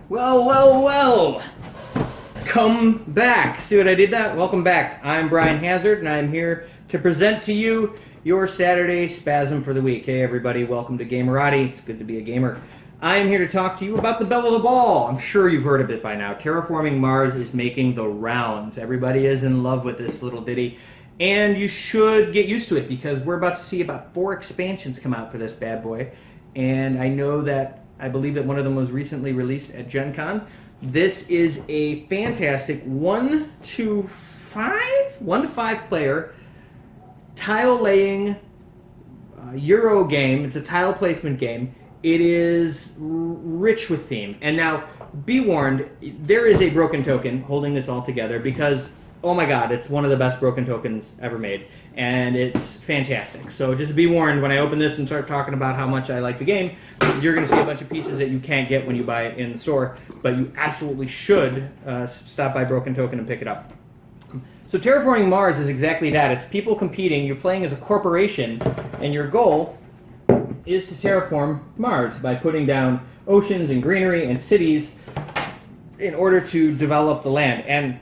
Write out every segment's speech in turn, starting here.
Well, well, well. Come back. See what I did that? Welcome back. I'm Brian Hazard, and I'm here to present to you your Saturday Spasm for the week. Hey, everybody. Welcome to Gamerati. It's good to be a gamer. I'm here to talk to you about the belle of the ball. I'm sure you've heard of it by now. Terraforming Mars is making the rounds. Everybody is in love with this little ditty. And you should get used to it because we're about to see about 4 expansions come out for this bad boy. And I know that I believe that one of them was recently released at Gen Con. This is a fantastic 1 to 5 player tile laying Euro game. It's a tile placement game. It is rich with theme. And now, be warned, there is a broken token holding this all together because, oh my god, it's one of the best broken tokens ever made. And it's fantastic. So just be warned, when I open this and start talking about how much I like the game, you're going to see a bunch of pieces that you can't get when you buy it in the store, but you absolutely should stop by Broken Token and pick it up. So Terraforming Mars is exactly that. It's people competing. You're playing as a corporation, and your goal is to terraform Mars by putting down oceans and greenery and cities in order to develop the land. And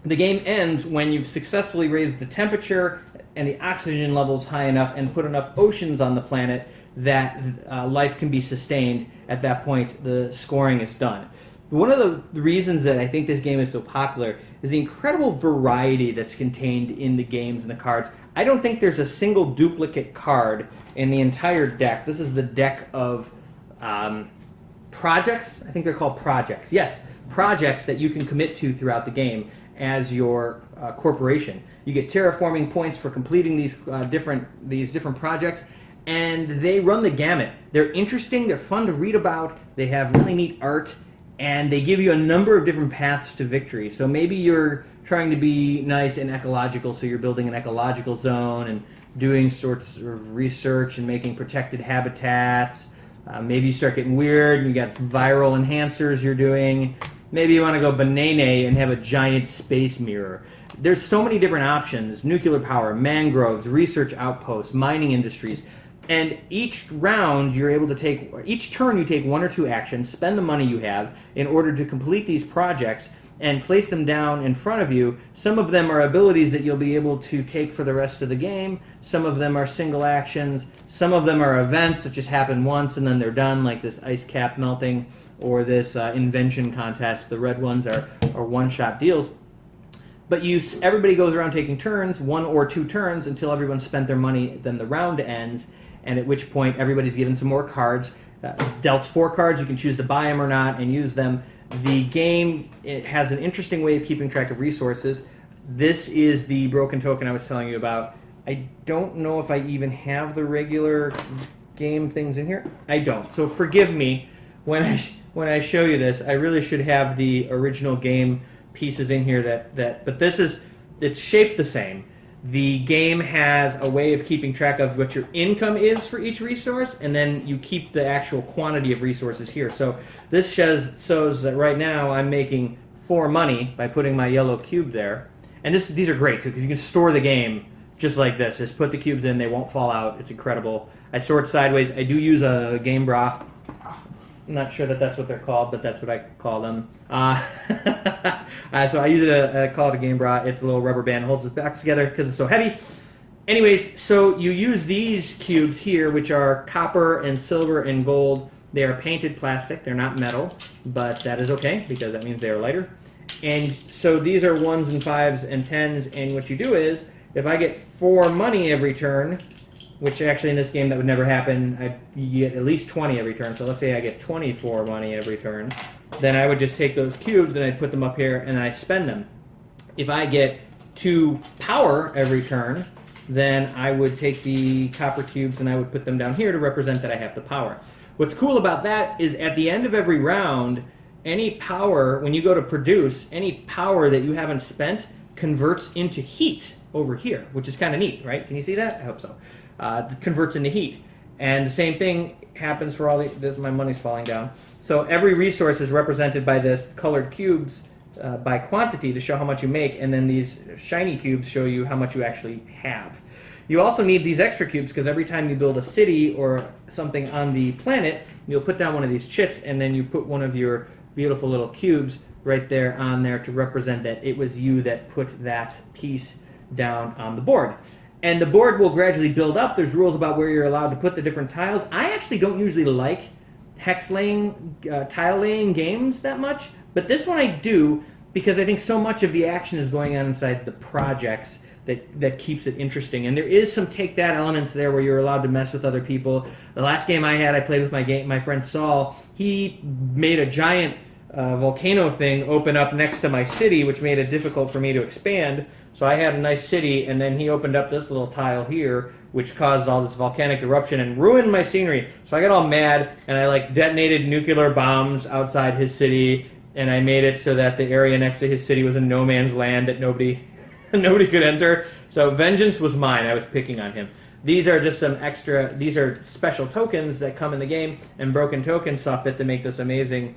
the game ends when you've successfully raised the temperature and the oxygen levels high enough and put enough oceans on the planet that life can be sustained. At that point, the scoring is done. One of the reasons that I think this game is so popular is the incredible variety that's contained in the games and the cards. I don't think there's a single duplicate card in the entire deck. This is the deck of projects. I think they're called projects. Yes, projects that you can commit to throughout the game as your corporation. You get terraforming points for completing these different projects, and they run the gamut. They're interesting, they're fun to read about, they have really neat art, and they give you a number of different paths to victory. So maybe you're trying to be nice and ecological, so you're building an ecological zone and doing sorts of research and making protected habitats. Maybe you start getting weird and you got viral enhancers you're doing. Maybe you want to go banana and have a giant space mirror. There's so many different options: nuclear power, mangroves, research outposts, mining industries. And each round you're able to take, each turn you take 1 or 2 actions, spend the money you have in order to complete these projects and place them down in front of you. Some of them are abilities that you'll be able to take for the rest of the game. Some of them are single actions. Some of them are events that just happen once and then they're done, like this ice cap melting or this invention contest. The red ones are one-shot deals. But everybody goes around taking turns, 1 or 2 turns, until everyone's spent their money. Then the round ends, and at which point everybody's given some more cards. Dealt 4 cards, you can choose to buy them or not and use them. The game, it has an interesting way of keeping track of resources. This is the broken token I was telling you about. I don't know if I even have the regular game things in here. I don't, so forgive me when I show you this. I really should have the original game pieces in here but it's shaped the same. The game has a way of keeping track of what your income is for each resource, and then you keep the actual quantity of resources here. So this shows that right now I'm making 4 money by putting my yellow cube there. And these are great too, because you can store the game just like this. Just put the cubes in, they won't fall out. It's incredible. I sort sideways. I do use a game bra. I'm not sure that that's what they're called, but that's what I call them. So I use it, I call it a game bra. It's a little rubber band, holds the box together because it's so heavy. Anyways, so you use these cubes here, which are copper and silver and gold. They are painted plastic. They're not metal, but that is okay because that means they are lighter. And so these are 1s and 5s and 10s, and what you do is, if I get 4 money every turn, which actually in this game that would never happen, you get at least 20 every turn. So let's say I get 24 money every turn. Then I would just take those cubes and I'd put them up here and I spend them. If I get 2 power every turn, then I would take the copper cubes and I would put them down here to represent that I have the power. What's cool about that is at the end of every round, any power, when you go to produce, any power that you haven't spent converts into heat over here, which is kind of neat, right? Can you see that? I hope so. Converts into heat. And the same thing happens for all my money's falling down. So every resource is represented by this colored cubes by quantity to show how much you make, and then these shiny cubes show you how much you actually have. You also need these extra cubes because every time you build a city or something on the planet, you'll put down one of these chits, and then you put one of your beautiful little cubes right there on there to represent that it was you that put that piece down on the board. And the board will gradually build up. There's rules about where you're allowed to put the different tiles. I actually don't usually like hex laying, tile laying games that much, but this one I do because I think so much of the action is going on inside the projects that keeps it interesting. And there is some take that elements there where you're allowed to mess with other people. The last game I had, I played with my friend Saul. He made a giant volcano thing open up next to my city, which made it difficult for me to expand. So I had a nice city, and then he opened up this little tile here, which caused all this volcanic eruption and ruined my scenery. So I got all mad, and I detonated nuclear bombs outside his city, and I made it so that the area next to his city was a no man's land that nobody could enter. So vengeance was mine. I was picking on him. These are just some extra, these are special tokens that come in the game, and Broken Tokens saw fit to make this amazing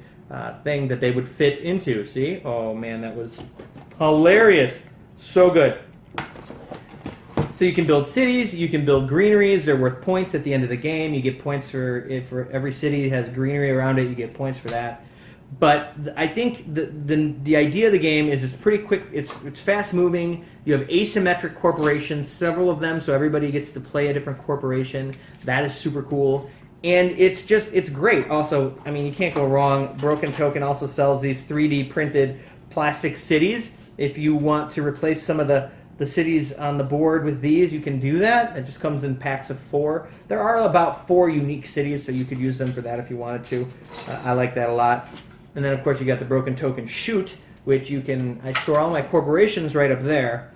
thing that they would fit into. See? Oh man, that was hilarious. So good. So you can build cities, you can build greeneries. They're worth points at the end of the game. You get points for every city has greenery around it. You get points for that. But I think the idea of the game is it's pretty quick. It's fast moving. You have asymmetric corporations, several of them, so everybody gets to play a different corporation. That is super cool. And it's great. Also, I mean, you can't go wrong. Broken Token also sells these 3D printed plastic cities. If you want to replace some of the cities on the board with these, you can do that. It just comes in packs of 4. There are about 4 unique cities, so you could use them for that if you wanted to. I like that a lot. And then, of course, you got the Broken Token Chute, which I store all my corporations right up there.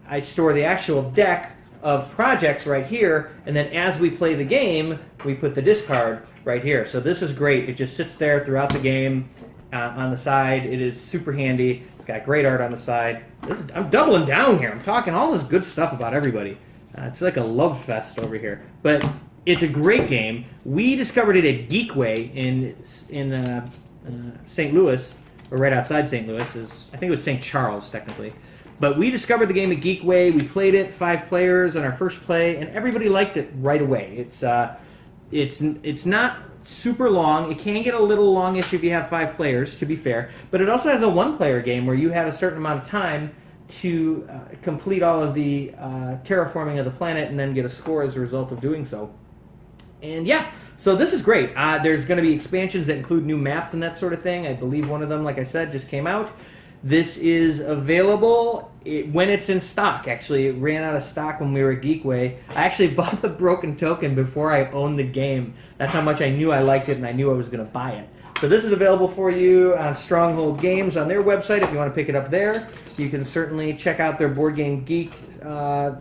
I store the actual deck of projects right here, and then as we play the game, we put the discard right here. So this is great. It just sits there throughout the game on the side. It is super handy. It's got great art on the side. I'm doubling down here. I'm talking all this good stuff about everybody. It's like a love fest over here. But it's a great game. We discovered it at Geekway in St. Louis, or right outside St. Louis. I think it was St. Charles, technically. But we discovered the game at Geekway. We played it, 5 players on our first play, and everybody liked it right away. It's not super long. It can get a little longish if you have 5 players, to be fair. But it also has a 1-player game where you have a certain amount of time to complete all of the terraforming of the planet and then get a score as a result of doing so. And yeah, so this is great. There's going to be expansions that include new maps and that sort of thing. I believe one of them, like I said, just came out. This is available when it's in stock. Actually, it ran out of stock when we were at Geekway. I actually bought the Broken Token before I owned the game. That's how much I knew I liked it and I knew I was going to buy it. So this is available for you on Stronghold Games on their website if you want to pick it up there. You can certainly check out their Board Game Geek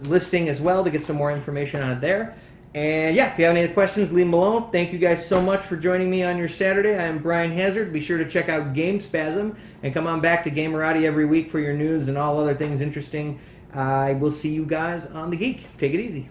listing as well to get some more information on it there. And yeah, if you have any other questions, leave them below. Thank you guys so much for joining me on your Saturday. I'm Brian Hazard. Be sure to check out Game Spasm and come on back to Gamerati every week for your news and all other things interesting. I will see you guys on The Geek. Take it easy.